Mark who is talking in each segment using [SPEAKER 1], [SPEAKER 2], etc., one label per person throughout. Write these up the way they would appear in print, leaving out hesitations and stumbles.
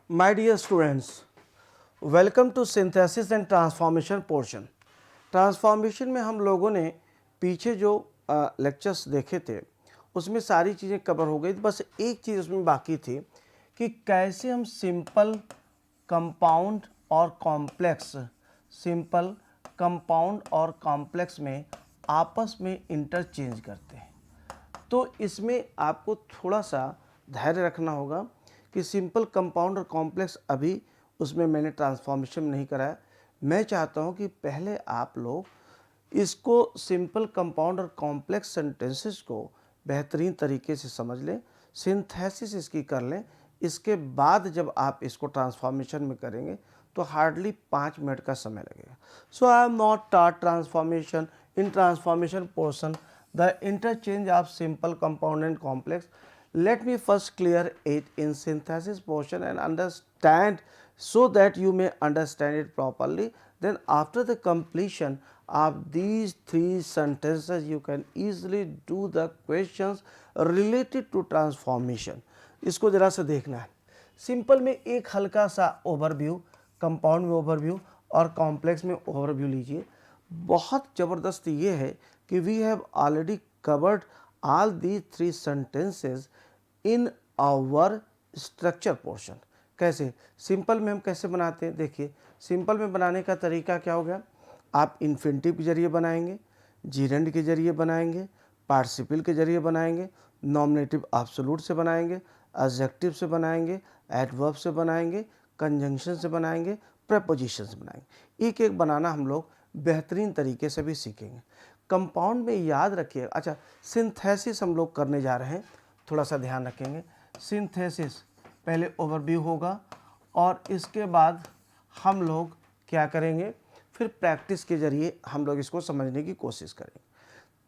[SPEAKER 1] My dear students, welcome to synthesis and transformation portion. Transformation में हम लोगों ने पीछे जो लेक्चर्स देखे थे उसमें सारी चीज़ें कवर हो गई, बस एक चीज़ उसमें बाकी थी कि कैसे हम सिंपल कंपाउंड और कॉम्प्लेक्स में आपस में इंटरचेंज करते हैं। तो इसमें आपको थोड़ा सा धैर्य रखना होगा कि सिंपल कंपाउंड और कॉम्प्लेक्स अभी उसमें मैंने ट्रांसफॉर्मेशन नहीं कराया। मैं चाहता हूं कि पहले आप लोग इसको सिंपल कंपाउंड और कॉम्प्लेक्स सेंटेंसेस को बेहतरीन तरीके से समझ लें, सिंथेसिस इसकी कर लें। इसके बाद जब आप इसको ट्रांसफॉर्मेशन में करेंगे तो हार्डली 5 मिनट का समय लगेगा। So I am not taught transformation in transformation portion the interchange of simple compound and complex. Let me first clear it in synthesis portion and understand so that you may understand it properly. Then after the completion of these 3 sentences you can easily do the questions related to transformation. इसको जरा सा देखना है। Simple में एक हल्का सा overview, compound में ओवरव्यू और कॉम्प्लेक्स में ओवरव्यू लीजिए। बहुत ज़बरदस्त ये है कि we have already covered all the 3 sentences in our structure portion. कैसे सिंपल में हम कैसे बनाते हैं, देखिए सिंपल में बनाने का तरीका क्या हो गया। आप इन्फिनिटिव के जरिए बनाएंगे, जीरेंड के जरिए बनाएंगे, पार्टिसिपल के जरिए बनाएंगे, नॉमिनेटिव एब्सोल्यूट से बनाएंगे, एडजेक्टिव से बनाएंगे, एडवर्ब से बनाएंगे, कंजंक्शन से बनाएंगे, प्रेपोजिशन से बनाएंगे। एक एक बनाना हम लोग बेहतरीन तरीके से भी सीखेंगे। कंपाउंड में याद रखिए, अच्छा सिंथेसिस हम लोग करने जा रहे हैं, थोड़ा सा ध्यान रखेंगे। सिंथेसिस पहले ओवरव्यू होगा और इसके बाद हम लोग क्या करेंगे, फिर प्रैक्टिस के जरिए हम लोग इसको समझने की कोशिश करेंगे।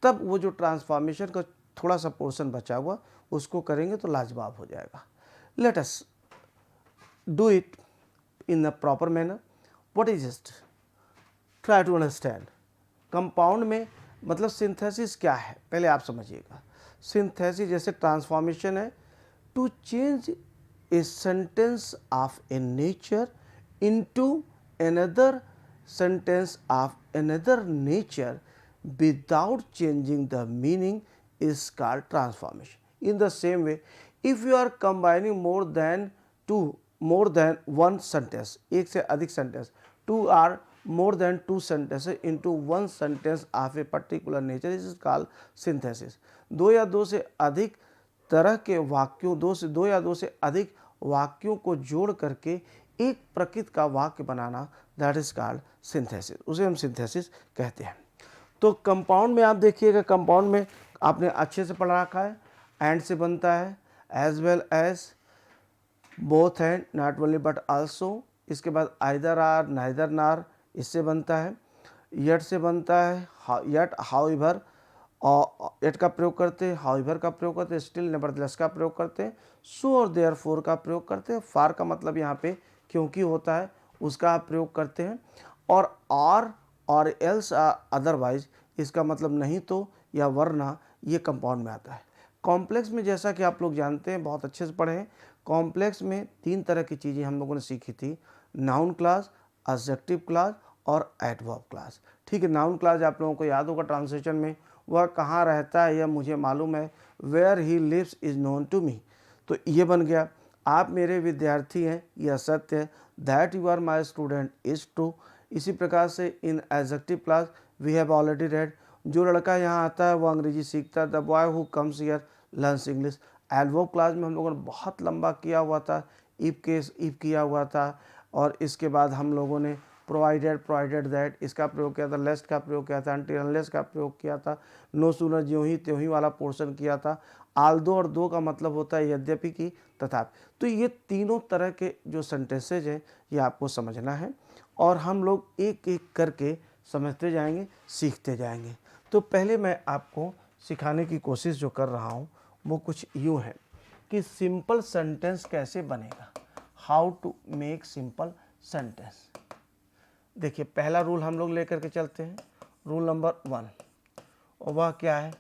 [SPEAKER 1] तब वो जो ट्रांसफॉर्मेशन का थोड़ा सा पोर्शन बचा हुआ उसको करेंगे तो लाजवाब हो जाएगा। Let us do it in a proper manner. What is it, try to understand. Compound में मतलब सिंथेसिस क्या है पहले आप समझिएगा। सिंथेसिस जैसे ट्रांसफॉर्मेशन है, to change a sentence of a nature into another sentence of another nature without changing the meaning is called transformation. In the same way, if you are combining more than one sentence, एक से अधिक sentence, two or more than 2 sentences into one sentence of a particular nature, this is called synthesis. दो या दो से अधिक तरह के वाक्यों, दो या दो से अधिक वाक्यों को जोड़ करके एक प्रकृति का वाक्य बनाना, दैट इज कॉल्ड सिंथेसिस, उसे हम सिंथेसिस कहते हैं। तो कंपाउंड में आप देखिएगा, कंपाउंड में आपने अच्छे से पढ़ा रखा है, एंड से बनता है, as well as, both and, not only but also. इसके बाद आइदर आर, नाइदर नार, इससे बनता है। यट से बनता है, यट, हाउएवर, और एट का प्रयोग करते हैं, हाउएवर का प्रयोग करते हैं, स्टिल, नेवरदलेस का प्रयोग करते हैं, सो और देयरफॉर का प्रयोग करते हैं। फार का मतलब यहाँ पे क्योंकि होता है उसका आप प्रयोग करते हैं, और आर और एल्स अदरवाइज इसका मतलब नहीं तो या वरना, ये कंपाउंड में आता है। कॉम्प्लेक्स में जैसा कि आप लोग जानते हैं, बहुत अच्छे से पढ़े हैं, कॉम्प्लेक्स में 3 तरह की चीज़ें हम लोगों ने सीखी थी, नाउन क्लास, एडजेक्टिव क्लास और एडवर्ब क्लास। ठीक है, नाउन क्लास आप लोगों को याद होगा ट्रांसलेशन में, वह कहाँ रहता है यह मुझे मालूम है, where he lives is known to me, तो ये बन गया, आप मेरे विद्यार्थी हैं, यह सत्य है, that you are my student is true. इसी प्रकार से in adjective clause we have already read, जो लड़का यहाँ आता है वो अंग्रेजी सीखता है, the boy who comes here learns English. Adverb clause में हम लोगों ने बहुत लंबा किया हुआ था, इफ केस इफ किया हुआ था, और इसके बाद हम लोगों ने प्रोवाइडेड दैट इसका प्रयोग किया था, लेस्ट का प्रयोग किया था, अनटिल अनलेस का प्रयोग किया था, नो सूनर ज्यों ही त्यों ही वाला पोर्शन किया था, आल्दो और दो का मतलब होता है यद्यपि की, तथापि। तो ये तीनों तरह के जो सेंटेंसेज हैं ये आपको समझना है, और हम लोग एक एक करके समझते जाएंगे, सीखते जाएंगे। तो पहले मैं आपको सिखाने की कोशिश जो कर रहा हूँ वो कुछ यूँ है कि सिंपल सेंटेंस कैसे बनेगा, how to make simple sentence. देखिए पहला रूल हम लोग लेकर के चलते हैं, रूल नंबर 1, और वह क्या है,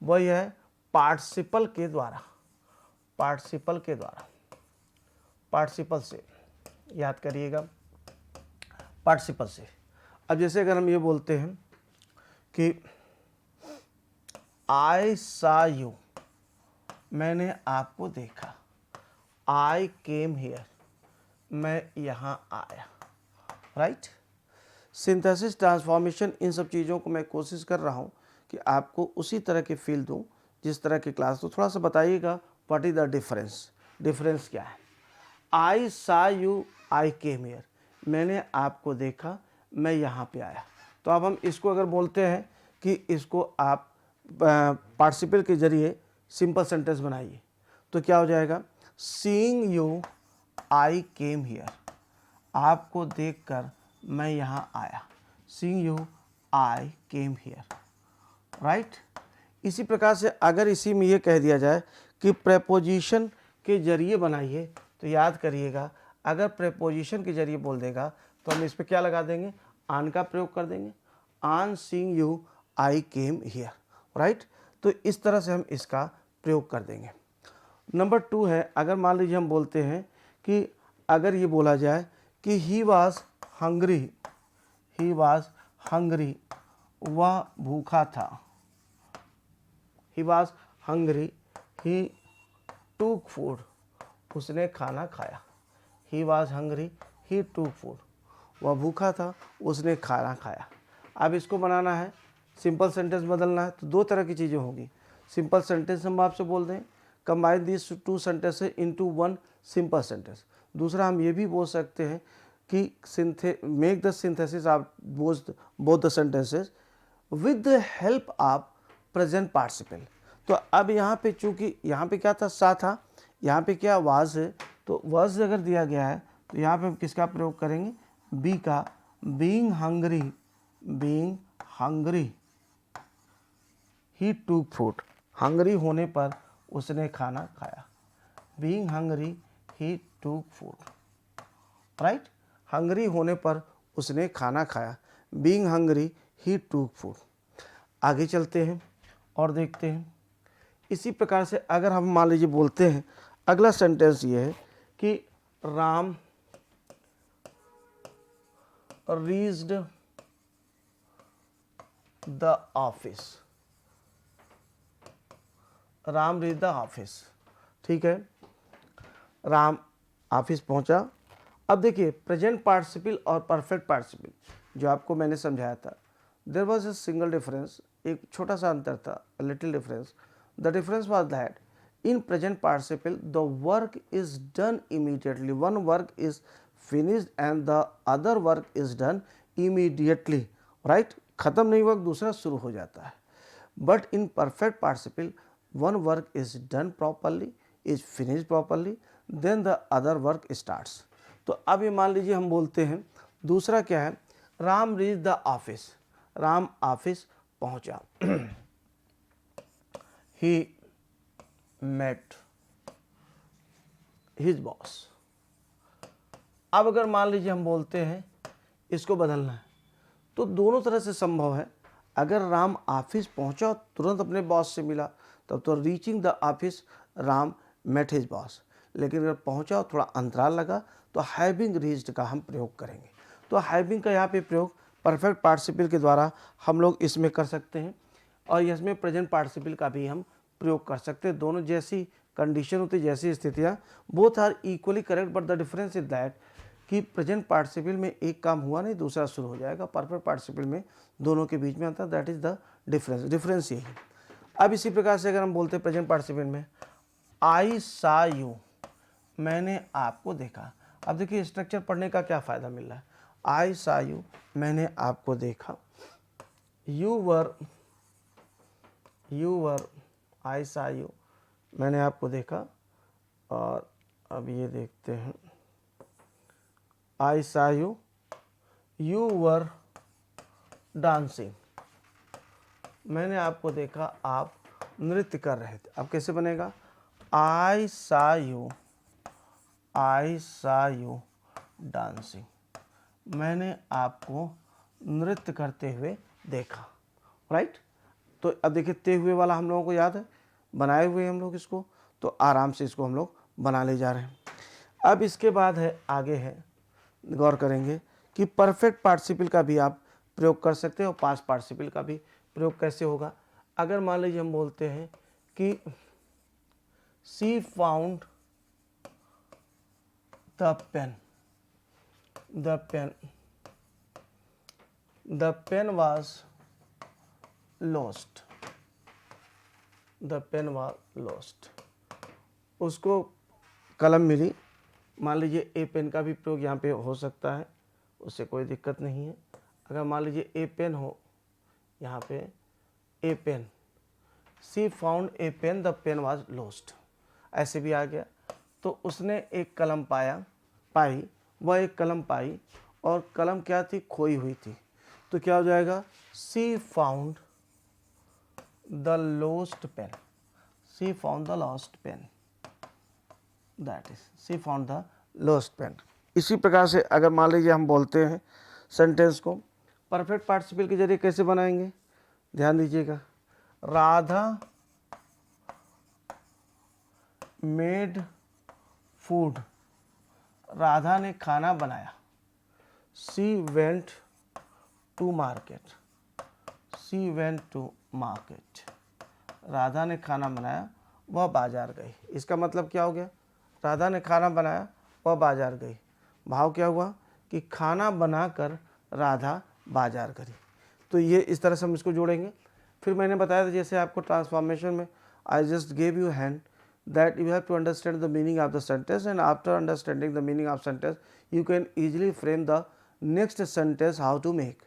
[SPEAKER 1] वह है पार्टिसिपल के द्वारा, पार्टिसिपल के द्वारा, पार्टिसिपल से, याद करिएगा पार्टिसिपल से। अब जैसे अगर हम ये बोलते हैं कि आई सा यू, मैंने आपको देखा, आई केम हियर, मैं यहाँ आया, राइट। सिंथेसिस, ट्रांसफॉर्मेशन, इन सब चीज़ों को मैं कोशिश कर रहा हूँ कि आपको उसी तरह के फील दूँ जिस तरह की क्लास। तो थोड़ा सा बताइएगा what is the difference, difference क्या है। आई सा यू, आई केम हियर, मैंने आपको देखा, मैं यहाँ पे आया। तो अब हम इसको अगर बोलते हैं कि इसको आप पार्टिसिपल के जरिए सिंपल सेंटेंस बनाइए, तो क्या हो जाएगा, seeing you I came here, आपको देखकर मैं यहाँ आया, seeing you I came here, right. इसी प्रकार से अगर इसी में ये कह दिया जाए कि प्रेपोजिशन के जरिए बनाइए, तो याद करिएगा अगर प्रेपोजिशन के जरिए बोल देगा तो हम इस पर क्या लगा देंगे, आन का प्रयोग कर देंगे, on seeing you I came here, right. तो इस तरह से हम इसका प्रयोग कर देंगे। नंबर 2 है, अगर मान लीजिए हम बोलते हैं कि अगर ये बोला जाए कि he was hungry, he was hungry, वह भूखा था, ही वॉज हंग्री, ही टूक फूड, उसने खाना खाया, ही वॉज हंग्री, ही टूक फूड, वह भूखा था, उसने खाना खाया। अब इसको बनाना है, सिंपल सेंटेंस बदलना है, तो दो तरह की चीज़ें होंगी। सिंपल सेंटेंस हम आपसे बोल दें, combine this 2 sentences into 1 simple sentence. दूसरा हम ये भी बोल सकते हैं कि make the synthesis of both the sentences with the help of present participle. तो अब यहाँ पे चूंकि यहाँ पे क्या था, सा था, यहाँ पे क्या वाज है, तो वाज अगर दिया गया है तो यहाँ पे हम किसका प्रयोग करेंगे, बी का, बीइंग हंग्री, बीइंग हंग्री ही टूक फूड, हंग्री होने पर उसने खाना खाया, बीइंग हंग्री ही टूक फूड, राइट। हंग्री होने पर उसने खाना खाया, बीइंग हंग्री ही टूक फूड। आगे चलते हैं और देखते हैं। इसी प्रकार से अगर हम मान लीजिए बोलते हैं, अगला सेंटेंस ये है कि Ram reached the office, Ram reach the office, ठीक है, राम ऑफिस पहुंचा। अब देखिए प्रेजेंट पार्टिसिपल और परफेक्ट पार्टिसिपल जो आपको मैंने समझाया था, there was a single difference, एक छोटा सा अंतर था, little difference. The difference was that in present participle the work is done immediately, one work is finished and the other work is done immediately, right, खत्म नहीं हुआ दूसरा शुरू हो जाता है। but in perfect participle one work is done properly, is finished properly, then the other work starts। तो अब ये मान लीजिए हम बोलते हैं दूसरा क्या है, Ram reach the office, Ram office पहुंचा, he met his boss। अब अगर मान लीजिए हम बोलते हैं इसको बदलना है, तो दोनों तरह से संभव है। अगर राम ऑफिस पहुंचा और तुरंत अपने बॉस से मिला तब तो reaching the office Ram met his boss, लेकिन अगर पहुंचा और थोड़ा अंतराल लगा तो हैविंग रीच्ड का हम प्रयोग करेंगे। तो हैविंग का यहाँ पे प्रयोग परफेक्ट पार्टिसिपल के द्वारा हम लोग इसमें कर सकते हैं और इसमें प्रेजेंट पार्टिसिपल का भी हम प्रयोग कर सकते हैं। दोनों जैसी कंडीशन होती, जैसी स्थितियाँ, both are equally correct, but the difference is that कि प्रेजेंट पार्टिसिपल में एक काम हुआ नहीं दूसरा शुरू हो जाएगा, परफेक्ट पार्टिसिपल में दोनों के बीच में आता है, that is the difference, difference यही। अब इसी प्रकार से अगर हम बोलते हैं प्रेजेंट पार्टिसिपल में, आई सा यू, मैंने आपको देखा। अब देखिए स्ट्रक्चर पढ़ने का क्या फ़ायदा मिल रहा है, आई सा यू, मैंने आपको देखा, यू वर, आई सा यू, मैंने आपको देखा। और अब ये देखते हैं, आई सा यू, यू वर डांसिंग, मैंने आपको देखा आप नृत्य कर रहे थे। अब कैसे बनेगा, आई सा यू डांसिंग, मैंने आपको नृत्य करते हुए देखा, राइट। तो अब देखिए ते हुए वाला हम लोगों को याद है, बनाए हुए हम लोग इसको, तो आराम से इसको हम लोग बना ले जा रहे हैं। अब इसके बाद है आगे है, गौर करेंगे कि परफेक्ट पार्टिसिपल का भी आप प्रयोग कर सकते हैं और पास्ट पार्टिसिपल का भी प्रयोग कैसे होगा। अगर मान लीजिए हम बोलते हैं कि she found the pen, the pen was lost, the pen was lost, उसको कलम मिली। मान लीजिए ए पेन का भी प्रयोग यहाँ पे हो सकता है, उससे कोई दिक्कत नहीं है। अगर मान लीजिए ए पेन हो, यहाँ पे a pen, she found a pen, the pen was lost, ऐसे भी आ गया। तो उसने एक कलम पाई, वह एक कलम पाई और कलम क्या थी, खोई हुई थी। तो क्या हो जाएगा, she found the lost pen, she found the lost pen, that is she found the lost pen. इसी प्रकार से अगर मान लीजिए हम बोलते हैं सेंटेंस को परफेक्ट पार्टिसिपल के जरिए कैसे बनाएंगे, ध्यान दीजिएगा। राधा मेड फूड, राधा ने खाना बनाया। She went to market, she went to market, Radha ने खाना बनाया, वह बाजार गई। इसका मतलब क्या हो गया, राधा ने खाना बनाया, वह बाजार गई। भाव क्या हुआ कि खाना बनाकर राधा बाजार गई। तो ये इस तरह से हम इसको जोड़ेंगे। फिर मैंने बताया था जैसे आपको ट्रांसफॉर्मेशन में I just gave you hand that you have to understand the meaning of the sentence, and after understanding the meaning of sentence you can easily frame the next sentence how to make,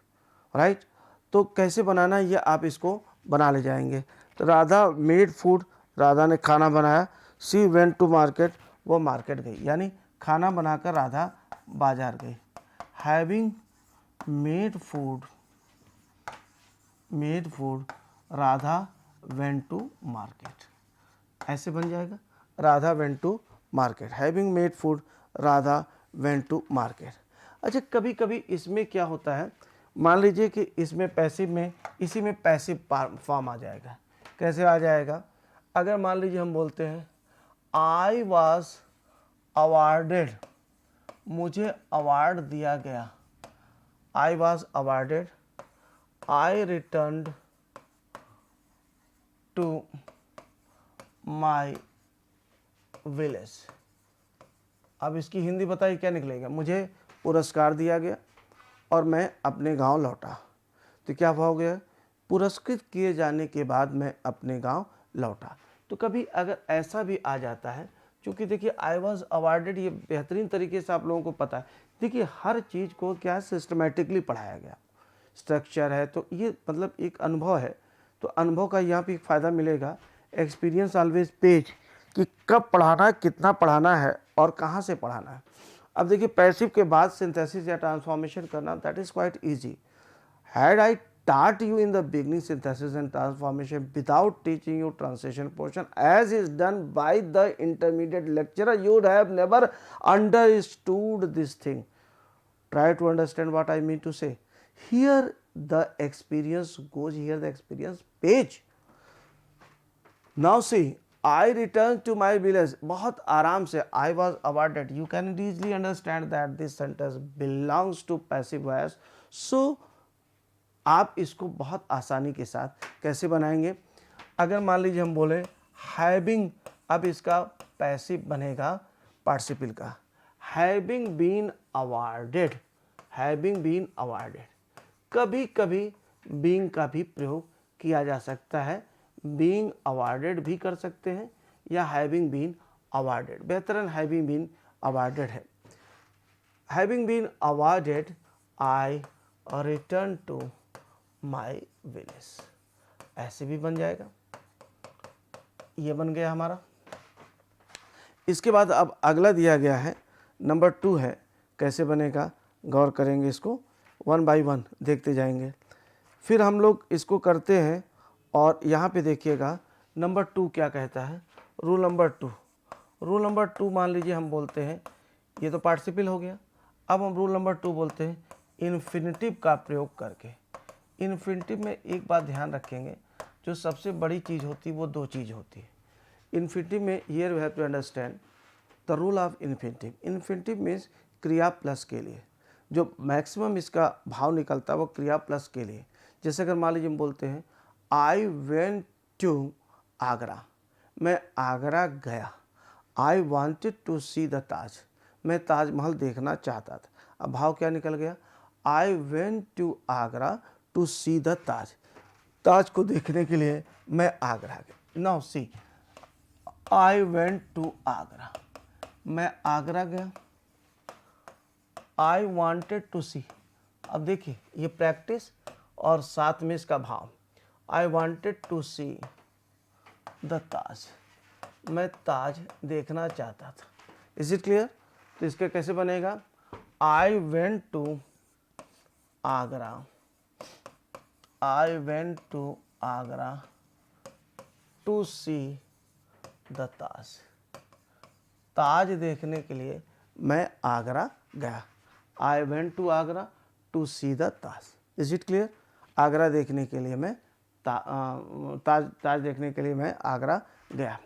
[SPEAKER 1] right। तो कैसे बनाना है ये आप इसको बना ले जाएंगे। तो राधा मेड फूड, राधा ने खाना बनाया। सी वेंट टू मार्केट, वो मार्केट गई, यानी खाना बनाकर राधा बाजार गई। Having made food, Radha went to market, ऐसे बन जाएगा। Radha went to market, having made food, Radha went to market. अच्छा, कभी कभी इसमें क्या होता है, मान लीजिए कि इसमें पैसिव में, इसी में पैसिव फॉर्म आ जाएगा। कैसे आ जाएगा, अगर मान लीजिए हम बोलते हैं आई वॉज अवार्डेड, मुझे अवार्ड दिया गया। I was awarded, I returned to my village. अब इसकी हिंदी बताइए क्या निकलेगा, मुझे पुरस्कार दिया गया और मैं अपने गांव लौटा। तो क्या हो गया, पुरस्कृत किए जाने के बाद मैं अपने गांव लौटा। तो कभी अगर ऐसा भी आ जाता है, क्योंकि देखिए आई वॉज अवार्डेड ये बेहतरीन तरीके से आप लोगों को पता है। देखिए हर चीज़ को क्या सिस्टमेटिकली पढ़ाया गया, स्ट्रक्चर है, तो ये मतलब एक अनुभव है। तो अनुभव का यहाँ पे फ़ायदा मिलेगा। एक्सपीरियंस ऑलवेज पेज, कि कब पढ़ाना है, कितना पढ़ाना है और कहाँ से पढ़ाना है। अब देखिए पैसिव के बाद सिंथेसिस या ट्रांसफॉर्मेशन करना, that is quite easy. Had I taught you in the beginning synthesis and transformation without teaching you translation portion as is done by the intermediate lecturer, you would have never understood this thing. Try to understand what I mean to say. Here the experience goes, here the experience page. Now see, I returned to my village, बहुत आराम से, I was awarded. You can easily understand that this sentence belongs to passive voice. So आप इसको बहुत आसानी के साथ कैसे बनाएंगे। अगर मान लीजिए हम बोले हैविंग, अब इसका पैसिव बनेगा पार्टिसिपल का, having been awarded, having been awarded. कभी कभी बीइंग का भी प्रयोग किया जा सकता है, बीइंग अवार्डेड भी कर सकते हैं या हैविंग बीन अवार्डेड, बेहतरन हैविंग बीन अवार्डेड है। Having been awarded I return to my village, ऐसे भी बन जाएगा। ये बन गया हमारा। इसके बाद अब अगला दिया गया है नंबर 2 है, कैसे बनेगा गौर करेंगे, इसको 1 बाय 1 देखते जाएंगे। फिर हम लोग इसको करते हैं और यहाँ पे देखिएगा नंबर 2 क्या कहता है। रूल नंबर 2 मान लीजिए हम बोलते हैं, ये तो पार्टिसिपल हो गया। अब हम रूल नंबर 2 बोलते हैं इन्फिनिटिव का प्रयोग करके। इन्फिनिटिव में एक बात ध्यान रखेंगे, जो सबसे बड़ी चीज़ होती है वो 2 चीज़ होती है इन्फिनिटिव में। Here we have to understand the the rule of infinitive. Infinitive means क्रिया प्लस के लिए, जो मैक्सिमम इसका भाव निकलता है वो क्रिया प्लस के लिए। जैसे अगर मान लीजिए हम बोलते हैं आई वेंट टू आगरा, मैं आगरा गया। I wanted to see the Taj, मैं ताजमहल देखना चाहता था। अब भाव क्या निकल गया, I went to Agra to see the Taj, Taj को देखने के लिए मैं आगरा गया। Now see, I went to Agra, मैं आगरा गया। आई वॉन्टेड टू सी, अब देखिए ये प्रैक्टिस और साथ में इसका भाव। I wanted to see the Taj, मैं ताज देखना चाहता था। Is it clear? तो इसके कैसे बनेगा, I went to Agra, I went to Agra to see the Taj, Taj देखने के लिए मैं आगरा गया। I went to Agra to see the Taj. Is it clear? Agra देखने के लिए मैं ताज देखने के लिए मैं आगरा गया।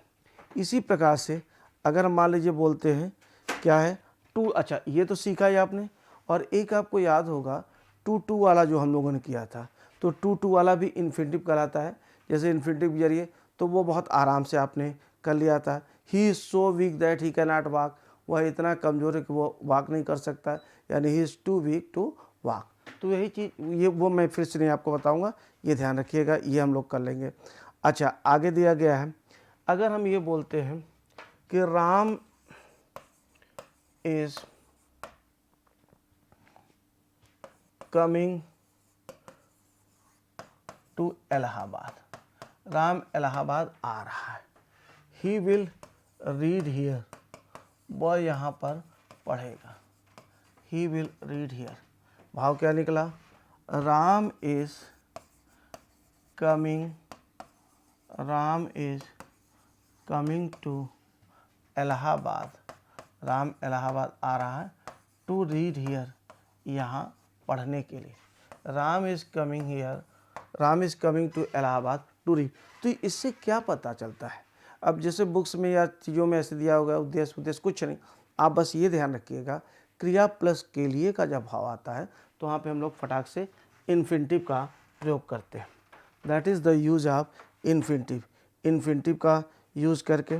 [SPEAKER 1] इसी प्रकार से अगर हम मान लीजिए बोलते हैं क्या है टू, अच्छा ये तो सीखा ही आपने, और एक आपको याद होगा टू वाला जो हम लोगों ने किया था, तो टू वाला भी इन्फिनिटिव कहलाता है। जैसे इन्फिनिटिव के जरिए तो वो बहुत आराम से आपने कर लिया था। He is so weak that he can not walk, वह इतना कमज़ोर है कि वो वॉक नहीं कर सकता, यानी he is too weak to walk. तो यही चीज़ ये वो मैं फिर से नहीं आपको बताऊंगा, ये ध्यान रखिएगा, ये हम लोग कर लेंगे। अच्छा आगे दिया गया है, अगर हम ये बोलते हैं कि Ram is coming to Allahabad, Ram Allahabad आ रहा है। ही विल रीड हियर, वह यहाँ पर पढ़ेगा। ही विल रीड हियर, भाव क्या निकला, Ram is coming, Ram is coming to Allahabad, Ram Allahabad आ रहा है टू रीड हियर, यहाँ पढ़ने के लिए। Ram is coming here, Ram is coming to Allahabad to read. तो इससे क्या पता चलता है, अब जैसे बुक्स में या चीज़ों में ऐसे दिया होगा उद्देश्य कुछ नहीं, आप बस ये ध्यान रखिएगा क्रिया प्लस के लिए का जब भाव आता है तो वहाँ पे हम लोग फटाक से इन्फिनिटिव का प्रयोग करते हैं। That is the use of infinitive. Infinitive का यूज़ करके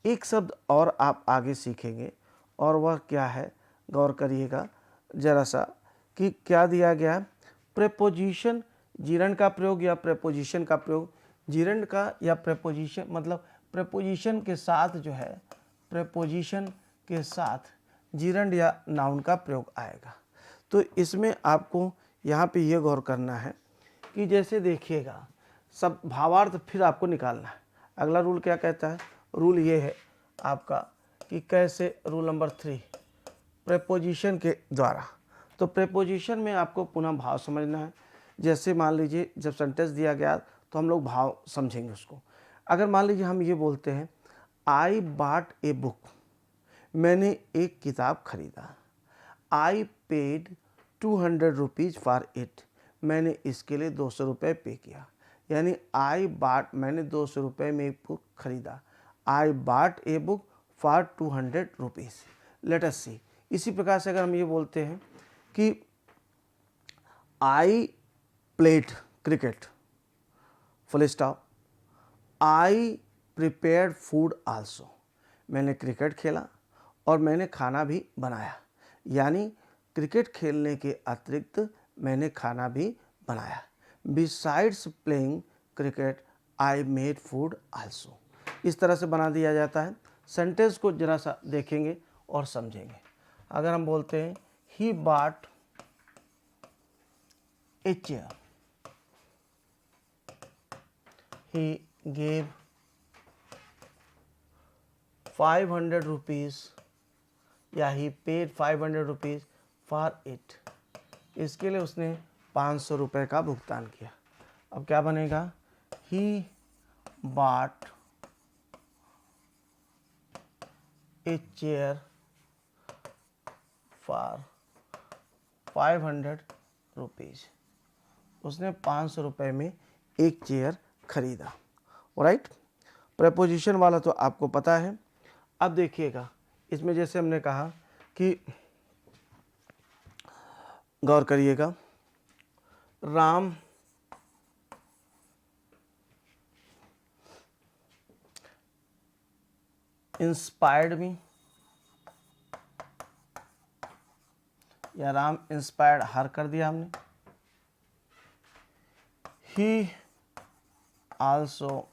[SPEAKER 1] एक शब्द और आप आगे सीखेंगे, और वह क्या है, गौर करिएगा ज़रा सा कि क्या दिया गया है, प्रेपोजिशन, जीरण का प्रयोग या प्रेपोजिशन का प्रयोग। जीरण का या प्रेपोजिशन मतलब प्रेपोजिशन के साथ जो है, प्रेपोजिशन के साथ जीरण या नाउन का प्रयोग आएगा। तो इसमें आपको यहाँ पे ये गौर करना है कि जैसे देखिएगा सब भावार्थ फिर आपको निकालना है। अगला रूल क्या कहता है, रूल ये है आपका कि कैसे, रूल नंबर 3 प्रेपोजिशन के द्वारा। तो प्रेपोजिशन में आपको पुनः भाव समझना है। जैसे मान लीजिए जब सेंटेंस दिया गया तो हम लोग भाव समझेंगे उसको। अगर मान लीजिए हम ये बोलते हैं आई बॉट ए बुक, मैंने एक किताब खरीदा। I paid 200 rupees for it, मैंने इसके लिए 200 रुपये पे किया। यानी आई बॉट, मैंने 200 रुपये में एक बुक खरीदा। I bought a book for 200 rupees. Let us see. इसी प्रकार से अगर हम ये बोलते हैं कि I played cricket, full stop, I prepared food also, मैंने क्रिकेट खेला और मैंने खाना भी बनाया। यानी क्रिकेट खेलने के अतिरिक्त मैंने खाना भी बनाया। Besides playing cricket I made food also. इस तरह से बना दिया जाता है। सेंटेंस को जरा सा देखेंगे और समझेंगे। अगर हम बोलते हैं he bought a chair, he gave 500 rupees या ही पेड 500 रुपीज़ फॉर इट, इसके लिए उसने 500 रुपये का भुगतान किया। अब क्या बनेगा, he bought a chair for 500 rupees, उसने 500 रुपये में एक चेयर खरीदा। राइट, प्रेपोजिशन वाला तो आपको पता है। अब देखिएगा इसमें जैसे हमने कहा कि गौर करिएगा, राम इंस्पायर्ड मी, या राम इंस्पायर्ड हर कर दिया हमने। ही आल्सो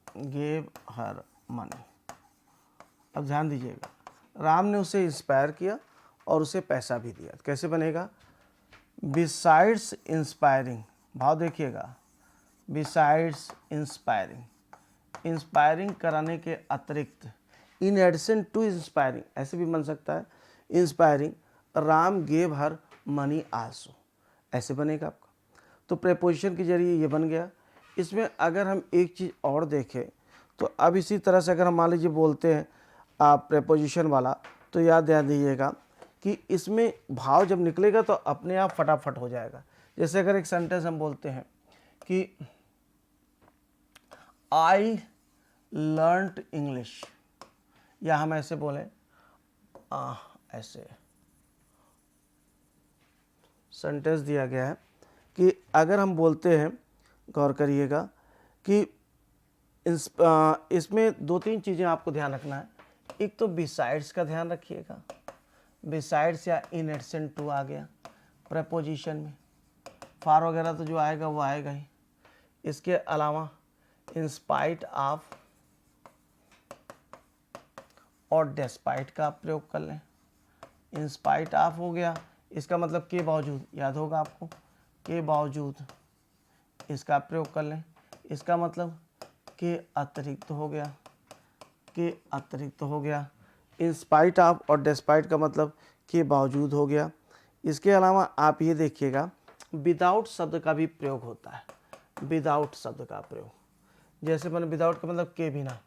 [SPEAKER 1] गेव हर मनी। अब ध्यान दीजिएगा, राम ने उसे इंस्पायर किया और उसे पैसा भी दिया। कैसे बनेगा? बिसाइड्स इंस्पायरिंग, भाव देखिएगा, बिसाइड्स इंस्पायरिंग, इंस्पायरिंग कराने के अतिरिक्त, इन एडिशन टू इंस्पायरिंग, ऐसे भी बन सकता है, inspiring Ram gave her money also, ऐसे बनेगा आपका। तो प्रेपोजिशन के जरिए ये बन गया। इसमें अगर हम एक चीज़ और देखें तो अब इसी तरह से अगर हम मान लीजिए बोलते हैं आप प्रेपोजिशन वाला, तो याद दीजिएगा कि इसमें भाव जब निकलेगा तो अपने आप फटाफट हो जाएगा। जैसे अगर एक सेंटेंस हम बोलते हैं कि आई लर्नड इंग्लिश, या हम ऐसे बोलें ऐसे सेंटेंस दिया गया है कि अगर हम बोलते हैं, गौर करिएगा कि इसमें दो तीन चीज़ें आपको ध्यान रखना है। एक तो बिसाइड्स का ध्यान रखिएगा, बिसाइड्स या इन एडिशन टू आ गया प्रेपोजिशन में, फार वगैरह तो जो आएगा वो आएगा ही। इसके अलावा इंस्पाइट ऑफ और डेस्पाइट का आप प्रयोग कर लें। इंस्पाइट ऑफ हो गया, इसका मतलब के बावजूद, याद होगा आपको, के बावजूद, इसका प्रयोग कर लें। इसका मतलब के अतिरिक्त हो गया, के अतिरिक्त हो गया। इंस्पाइट ऑफ और डेस्पाइट का मतलब के बावजूद हो गया। इसके अलावा आप ये देखिएगा, विदाउट शब्द का भी प्रयोग होता है, विदाउट शब्द का प्रयोग। जैसे मैंने विदाउट का मतलब के बिना,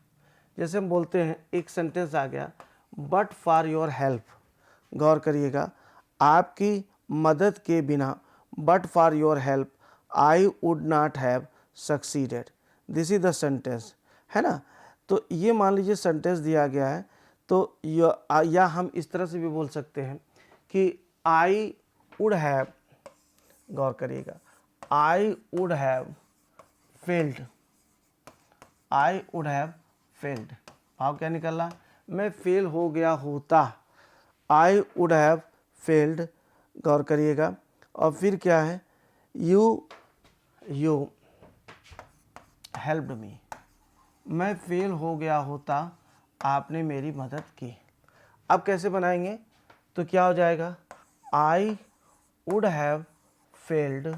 [SPEAKER 1] जैसे हम बोलते हैं एक सेंटेंस आ गया, बट फॉर योर हेल्प, गौर करिएगा, आपकी मदद के बिना, but for your help I would not have succeeded, this is the sentence, है ना। तो ये मान लीजिए सेंटेंस दिया गया है, तो या हम इस तरह से भी बोल सकते हैं कि आई वुड हैव, गौर करिएगा, I would have failed, I would have failed, भाव क्या निकला, मैं फेल हो गया होता, आई वुड हैव फेल्ड, गौर करिएगा। और फिर क्या है, यू हेल्प्ड मी, मैं फेल हो गया होता, आपने मेरी मदद की। अब कैसे बनाएंगे, तो क्या हो जाएगा, I would have failed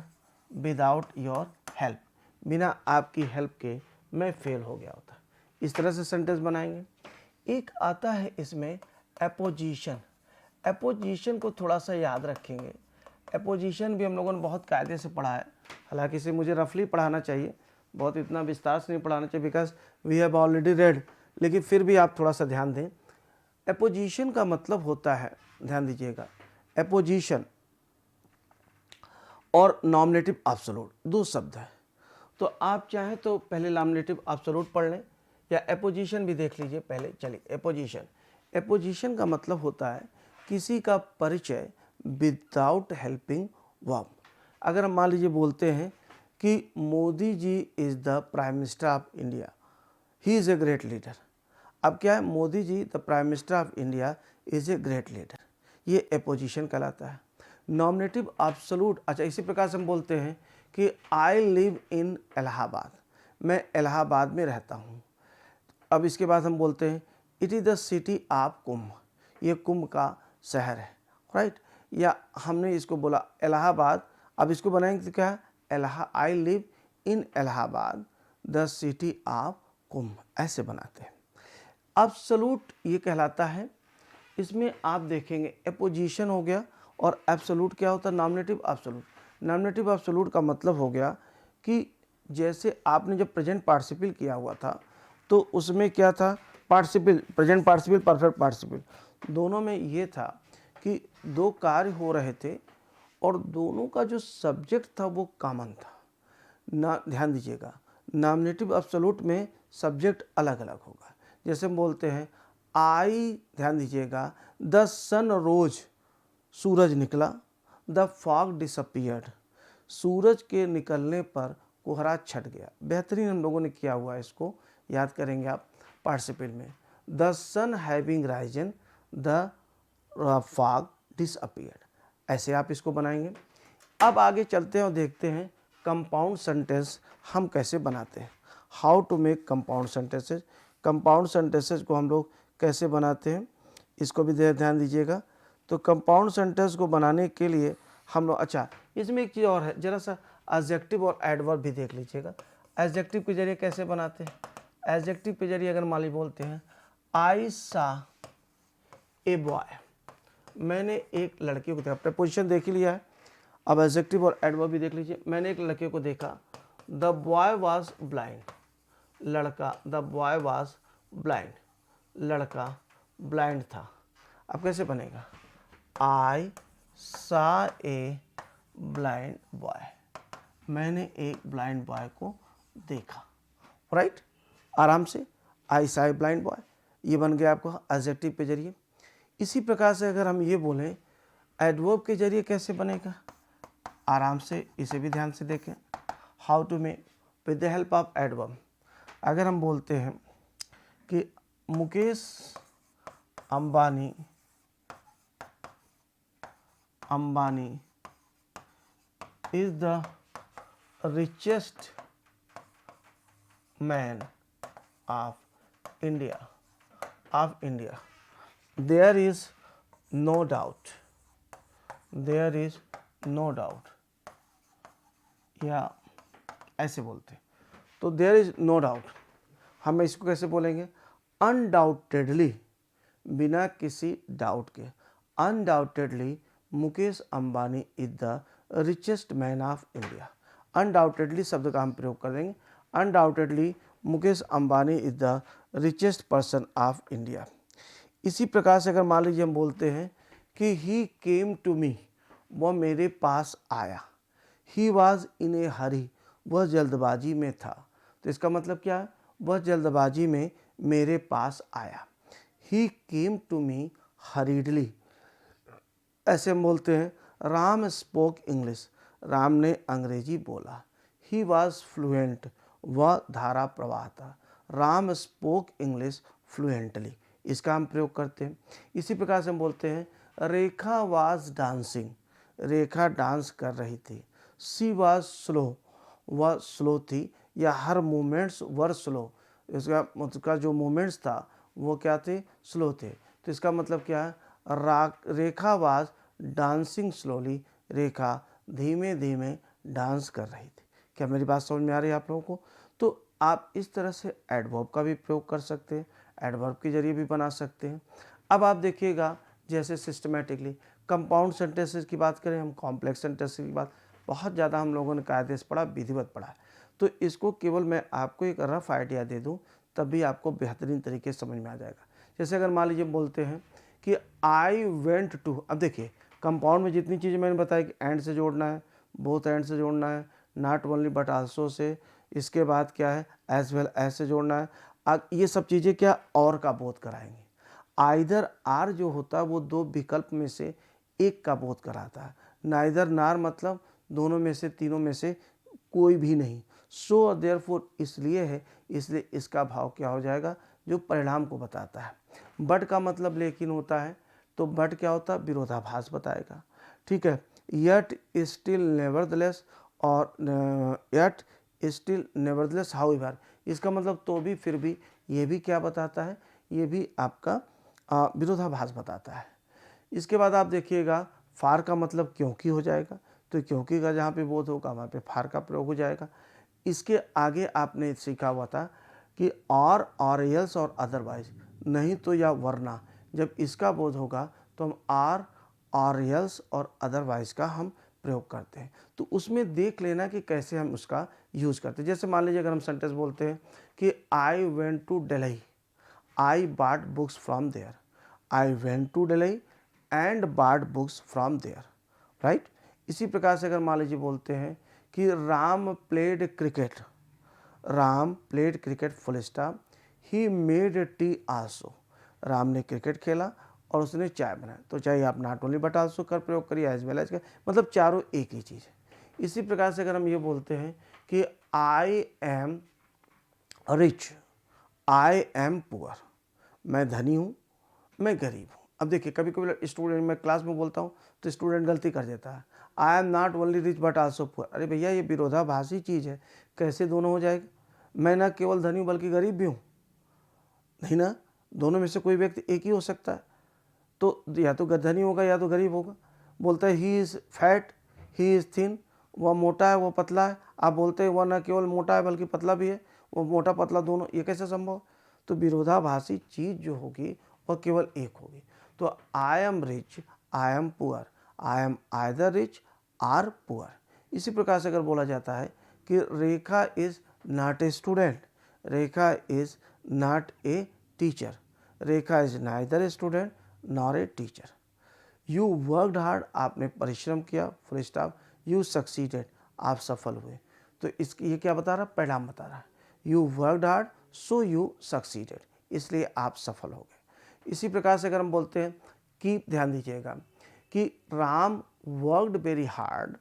[SPEAKER 1] without your help, बिना आपकी हेल्प के मैं फेल हो गया होता। इस तरह से सेंटेंस बनाएंगे। एक आता है इसमें एपोजिशन, एपोजिशन को थोड़ा सा याद रखेंगे। एपोजिशन भी हम लोगों ने बहुत कायदे से पढ़ा है, हालांकि इसे मुझे रफली पढ़ाना चाहिए, बहुत इतना विस्तार से नहीं पढ़ाना चाहिए, because we have already read, लेकिन फिर भी आप थोड़ा सा ध्यान दें। एपोजिशन का मतलब होता है, ध्यान दीजिएगा, एपोजिशन और नॉमिनेटिव एब्सोल्यूट दो शब्द है। तो आप चाहें तो पहले नॉमिनेटिव एब्सोल्यूट पढ़ लें या एपोजिशन भी देख लीजिए पहले। चलिए, एपोजिशन, एपोजिशन का मतलब होता है किसी का परिचय विदाउट हेल्पिंग वर्ब। अगर हम मान लीजिए बोलते हैं कि Modi ji is the prime minister of India, he is a great leader. अब क्या है, Modi ji the prime minister of India is a great leader, ये एपोजिशन कहलाता है। नॉमिनेटिव एब्सोल्यूट, अच्छा इसी प्रकार से हम बोलते हैं कि आई लिव इन इलाहाबाद, मैं इलाहाबाद में रहता हूँ। अब इसके बाद हम बोलते हैं it is the city of Kumbh, ये कुंभ का शहर है, राइट। या हमने इसको बोला इलाहाबाद, अब इसको बनाएंगे तो क्या है, I live in Allahabad the city of Kumbh, ऐसे बनाते हैं। एब्सोल्यूट ये कहलाता है, इसमें आप देखेंगे एपोजिशन हो गया और एब्सोल्यूट क्या होता है, नॉमिनेटिव एब्सोल्यूट। नॉमिनेटिव एब्सोल्यूट का मतलब हो गया कि जैसे आपने जब प्रेजेंट पार्टिसिपल किया हुआ था तो उसमें क्या था, participle, present participle, perfect participle, दोनों में ये था कि दो कार्य हो रहे थे और दोनों का जो सब्जेक्ट था वो कॉमन था ना। ध्यान दीजिएगा, नॉमिनेटिव एब्सोल्यूट में सब्जेक्ट अलग अलग होगा। जैसे हम बोलते हैं आई, ध्यान दीजिएगा, द सन रोज, सूरज निकला, द फॉग डिसअपियर्ड, सूरज के निकलने पर कोहरा छट गया। बेहतरीन हम लोगों ने किया हुआ है, इसको याद करेंगे आप पार्टिसिपल में। The sun having risen, the fog disappeared, ऐसे आप इसको बनाएंगे। अब आगे चलते हैं और देखते हैं कंपाउंड सेंटेंस हम कैसे बनाते हैं। How to make compound sentences. Compound sentences को हम लोग कैसे बनाते हैं, इसको भी ध्यान दीजिएगा। तो कंपाउंड सेंटेंस को बनाने के लिए हम लोग, अच्छा इसमें एक चीज़ और है, जरा सा एडजेक्टिव और एडवर्ब भी देख लीजिएगा। एडजेक्टिव के जरिए कैसे बनाते हैं। एडजेक्टिव के जरिए अगर मान ली बोलते हैं आई सा ए बॉय, मैंने एक लड़के को देखा, अपने पोजीशन देख ही लिया है। अब एडजेक्टिव और एडवर्ब भी देख लीजिए। मैंने एक लड़के को देखा, द बॉय वाज ब्लाइंड, लड़का, द बॉय वाज ब्लाइंड, लड़का ब्लाइंड था। अब कैसे बनेगा, आई सा ए ब्लाइंड बॉय, मैंने एक ब्लाइंड बॉय को देखा, राइट। आराम से आई सा ए ब्लाइंड बॉय, ये बन गया आपको एडजेक्टिव के जरिए। इसी प्रकार से अगर हम ये बोलें एडवर्ब के जरिए कैसे बनेगा, आराम से इसे भी ध्यान से देखें। How to make with the help of adverb. अगर हम बोलते हैं कि Mukesh Ambani is the richest man of India. There is no doubt. या ऐसे बोलते, तो देयर इज नो डाउट, हम इसको कैसे बोलेंगे, अनडाउटेडली, बिना किसी डाउट के, undoubtedly Mukesh Ambani is the richest man of India. Undoubtedly शब्द का हम प्रयोग कर देंगे, undoubtedly Mukesh Ambani is the richest person of India. इसी प्रकार से अगर मान लीजिए हम बोलते हैं कि ही केम टू मी, वह मेरे पास आया, ही वॉज इन ए हरी, वह जल्दबाजी में था, तो इसका मतलब क्या है, वह जल्दबाजी में मेरे पास आया। ही केम टू मी हरीडली, ऐसे हम बोलते हैं राम स्पोक इंग्लिश, राम ने अंग्रेजी बोला। ही वॉज फ्लुएंट, वह धारा प्रवाह था। राम स्पोक इंग्लिश फ्लुएंटली, इसका हम प्रयोग करते हैं। इसी प्रकार से हम बोलते हैं रेखा वाज डांसिंग, रेखा डांस कर रही थी। सी वाज स्लो, वह स्लो थी, या हर मूवमेंट्स वर स्लो, इसका जो मूवमेंट्स था वो क्या थे, स्लो थे। तो इसका मतलब क्या है, रेखा वाज डांसिंग स्लोली, रेखा धीमे धीमे डांस कर रही थी। क्या मेरी बात समझ में आ रही है आप लोगों को। तो आप इस तरह से एडवर्ब का भी प्रयोग कर सकते हैं, एडवर्ब के जरिए भी बना सकते हैं। अब आप देखिएगा जैसे सिस्टमेटिकली कंपाउंड सेंटेंसेस की बात करें, हम कॉम्प्लेक्स सेंटेंसेस की बात बहुत ज़्यादा हम लोगों ने कायदे से पढ़ा, विधिवत पढ़ा है, तो इसको केवल मैं आपको एक रफ आइडिया दे दूं तब भी आपको बेहतरीन तरीके से समझ में आ जाएगा। जैसे अगर मान लीजिए बोलते हैं कि आई वेंट टू, अब देखिए कंपाउंड में जितनी चीज़ें मैंने बताई कि एंड से जोड़ना है, बोथ एंड से जोड़ना है, not only but also say, इसके बाद क्या है एज वेल एज से जोड़ना है। अब ये सब चीज़ें क्या और का बोध कराएंगे। आइदर आर जो होता है वो दो विकल्प में से एक का बोध कराता है, नाइदर नार मतलब दोनों में से, तीनों में से कोई भी नहीं। सो देयरफॉर इसलिए है, इसलिए इसका भाव क्या हो जाएगा, जो परिणाम को बताता है। बट का मतलब लेकिन होता है, तो बट क्या होता है, विरोधाभास बताएगा, ठीक है। यट स्टिल नेवरदलेस, और यट स्टिल नेवरदलेस हाउएवर, इसका मतलब तो भी, फिर भी, ये भी क्या बताता है, ये भी आपका विरोधाभास बताता है। इसके बाद आप देखिएगा फार का मतलब क्योंकि हो जाएगा, तो क्योंकि का जहाँ पे बोध होगा वहाँ पे फार का प्रयोग हो जाएगा। इसके आगे आपने सीखा हुआ था कि और एल्स और अदरवाइज, नहीं तो या वरना, जब इसका बोध होगा तो हम और एल्स और अदरवाइज का हम प्रयोग करते हैं। तो उसमें देख लेना कि कैसे हम उसका यूज़ करते हैं। जैसे मान लीजिए अगर हम सेंटेंस बोलते हैं कि I went to Delhi, I bought books from there, I went to Delhi and bought books from there, right. इसी प्रकार से अगर मान लीजिए बोलते हैं कि Ram played cricket, Ram played cricket full stop, he made tea also, Ram ने क्रिकेट खेला और उसने चाय बनाई। तो चाहे आप नॉट ओनली बट आल्सो कर प्रयोग करिए, एज वेल एज का, मतलब चारों एक ही चीज़ है। इसी प्रकार से अगर हम ये बोलते हैं कि आई am rich, I am poor, मैं धनी हूँ, मैं गरीब हूँ। अब देखिए कभी कभी स्टूडेंट, मैं क्लास में बोलता हूँ तो स्टूडेंट गलती कर देता है, आई am not only rich but also poor. अरे भैया ये विरोधाभासी चीज़ है, कैसे दोनों हो जाएगा? मैं ना केवल धनी हूँ बल्कि गरीब भी हूँ, नहीं ना, दोनों में से कोई व्यक्ति एक ही हो सकता है। तो या तो धनी होगा या तो गरीब होगा। बोलता है he is fat, he is thin, वह मोटा है वह पतला है, आप बोलते हैं वह न केवल मोटा है बल्कि पतला भी है, वो मोटा पतला दोनों, ये कैसे संभव? तो विरोधाभासी चीज़ जो होगी वह केवल एक होगी। तो I am rich, I am poor, I am either rich or poor. इसी प्रकार से अगर बोला जाता है कि Rekha is not a student, Rekha is not a teacher, Rekha is neither a student nor a teacher. You worked hard, आपने परिश्रम किया, फुल स्टॉप, यू सक्सीडेड, आप सफल हुए। तो इसकी ये क्या बता रहा है? परिणाम बता रहा है। You worked hard so you succeeded, इसलिए आप सफल हो गए। इसी प्रकार से अगर हम बोलते हैं कि ध्यान दीजिएगा कि Ram worked very hard,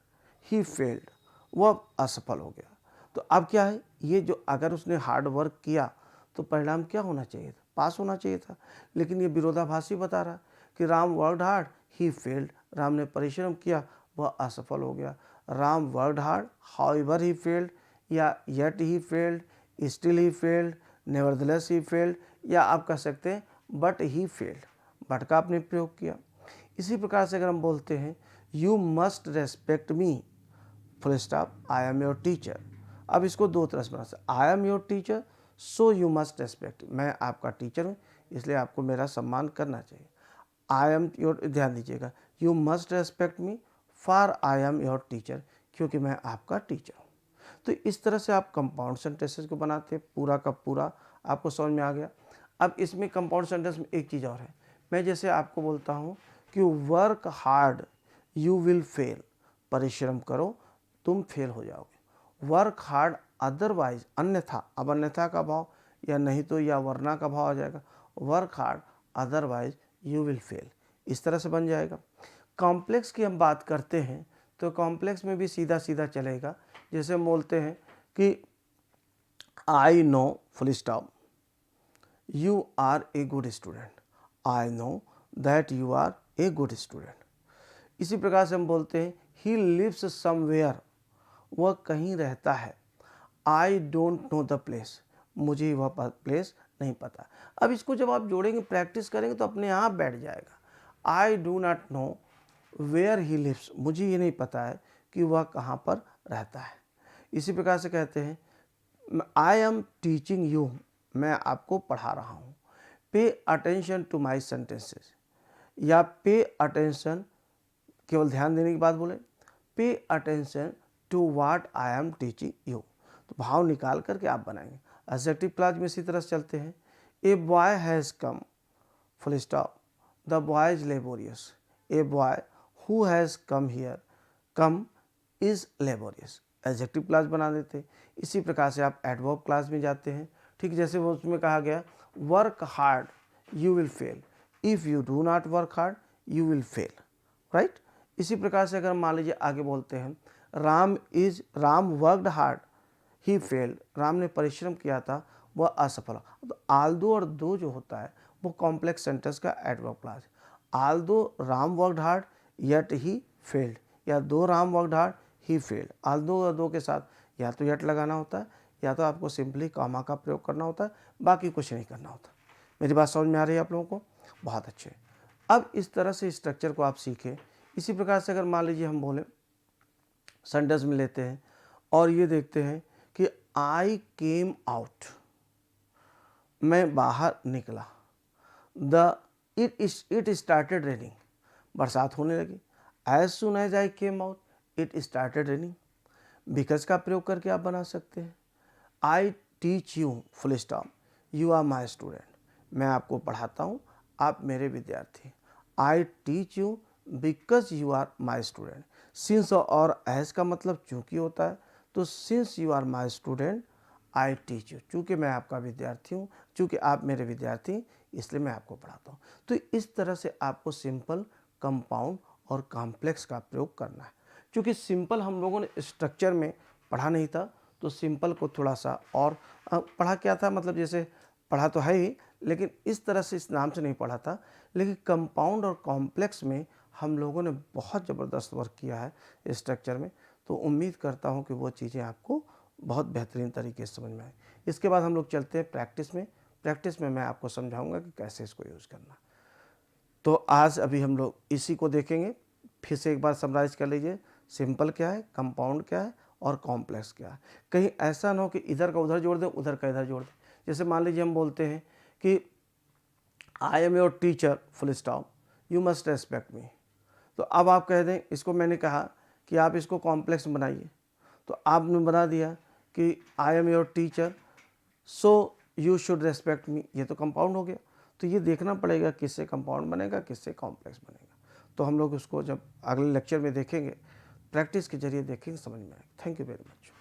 [SPEAKER 1] he failed, वह असफल हो गया। तो अब क्या है, ये जो अगर उसने हार्ड वर्क किया तो परिणाम क्या होना चाहिए था? पास होना चाहिए था। लेकिन ये विरोधाभासी बता रहा है कि Ram worked hard, he failed, Ram ने परिश्रम किया वह असफल हो गया। Ram worked hard however he failed, या yet he failed, still he failed, nevertheless he failed, या आप कह सकते हैं बट ही फेल्ड, बट का आपने प्रयोग किया। इसी प्रकार से अगर हम बोलते हैं you must respect me, full stop, I am your teacher. अब इसको दो तरह से बना सकते, I am your teacher so you must respect, मैं आपका टीचर हूँ इसलिए आपको मेरा सम्मान करना चाहिए। आई एम योर, ध्यान दीजिएगा, you must respect me for I am your teacher, क्योंकि मैं आपका टीचर हूँ। तो इस तरह से आप कंपाउंड सेंटेंसेस को बनाते हैं, पूरा का पूरा आपको समझ में आ गया। अब इसमें कंपाउंड सेंटेंस में एक चीज़ और है, मैं जैसे आपको बोलता हूँ कि work hard you will fail, परिश्रम करो तुम फेल हो जाओगे। वर्क हार्ड अदरवाइज, अन्यथा, अब अन्यथा का भाव या नहीं तो या वरना का भाव आ जाएगा, work hard otherwise you will fail, इस तरह से बन जाएगा। कॉम्प्लेक्स की हम बात करते हैं तो कॉम्प्लेक्स में भी सीधा सीधा चलेगा। जैसे हम बोलते हैं कि I know, full stop, you are a good student, I know that you are a good student. इसी प्रकार से हम बोलते हैं ही लिव्स समवेयर, वह कहीं रहता है। I don't know the place, मुझे वह प्लेस नहीं पता। अब इसको जब आप जोड़ेंगे, प्रैक्टिस करेंगे तो अपने आप बैठ जाएगा। I do not know where he lives, मुझे ये नहीं पता है कि वह कहाँ पर रहता है। इसी प्रकार से कहते हैं आई एम टीचिंग यू, मैं आपको पढ़ा रहा हूँ। पे अटेंशन टू माई सेंटेंसेस, या पे अटेंशन, केवल ध्यान देने की बात बोले, pay attention to what I am teaching you, तो भाव निकाल करके आप बनाएंगे। एडजेक्टिव क्लॉज में इसी तरह से चलते हैं। A boy has come, full stop, the boy is laborious, a boy who has come here, come is laborious, adjective clause बना देते हैं। इसी प्रकार से आप एडवर्ब क्लॉज में जाते हैं। ठीक, जैसे वो उसमें कहा गया work hard you will fail, if you do not work hard you will fail, right. इसी प्रकार से अगर मान लीजिए आगे बोलते हैं Ram worked hard he failed, Ram ने परिश्रम किया था वह असफल। तो आल्दो और दो जो होता है वो कॉम्प्लेक्स सेंटेंस का adverb clause. Aldous Ram worked hard yet he failed, या दो Ram worked hard he failed. Aldous और दो के साथ या तो येट लगाना होता है या तो आपको सिंपली कॉमा का प्रयोग करना होता है, बाकी कुछ नहीं करना होता। मेरी बात समझ में आ रही है आप लोगों को? बहुत अच्छे। अब इस तरह से स्ट्रक्चर को आप सीखें। इसी प्रकार से अगर मान लीजिए हम बोले सेंटेंस में लेते हैं और ये देखते हैं कि आई केम आउट, मैं बाहर निकला। इट स्टार्टेड रेनिंग, बरसात होने लगी। As soon as I came out it started raining, because का प्रयोग करके आप बना सकते हैं। I teach you, full stop, you are my student, मैं आपको पढ़ाता हूँ आप मेरे विद्यार्थी। I teach you because you are my student. Since और एज का मतलब चूँकि होता है, तो since you are my student I teach you, चूँकि मैं आपका विद्यार्थी हूँ चूँकि आप मेरे विद्यार्थी इसलिए मैं आपको पढ़ाता हूँ। तो इस तरह से आपको सिंपल, कंपाउंड और कॉम्प्लेक्स का प्रयोग करना है। चूँकि सिंपल हम लोगों ने स्ट्रक्चर में पढ़ा नहीं था, तो सिंपल को थोड़ा-सा और पढ़ा क्या था, मतलब जैसे पढ़ा तो है ही, लेकिन इस तरह से इस नाम से नहीं पढ़ा था। लेकिन कंपाउंड और कॉम्प्लेक्स में हम लोगों ने बहुत ज़बरदस्त वर्क किया है स्ट्रक्चर में। तो उम्मीद करता हूँ कि वो चीज़ें आपको बहुत बेहतरीन तरीके से समझ में आए। इसके बाद हम लोग चलते हैं प्रैक्टिस में। प्रैक्टिस में मैं आपको समझाऊँगा कि कैसे इसको यूज़ करना। तो आज अभी हम लोग इसी को देखेंगे। फिर से एक बार समराइज़ कर लीजिए, सिंपल क्या है, कंपाउंड क्या है और कॉम्प्लेक्स क्या है। कहीं ऐसा ना हो कि इधर का उधर जोड़ दें, उधर का इधर जोड़ दें। जैसे मान लीजिए हम बोलते हैं कि I am your teacher full stop, you must respect मी। तो अब आप कह दें, इसको मैंने कहा कि आप इसको कॉम्प्लेक्स बनाइए, तो आपने बना दिया कि I am your teacher so you should respect मी। ये तो कंपाउंड हो गया। तो ये देखना पड़ेगा किससे कंपाउंड बनेगा, किससे कॉम्प्लेक्स बनेगा। तो हम लोग उसको जब अगले लेक्चर में देखेंगे, प्रैक्टिस के जरिए देखेंगे, समझ में आएगा। Thank you very much.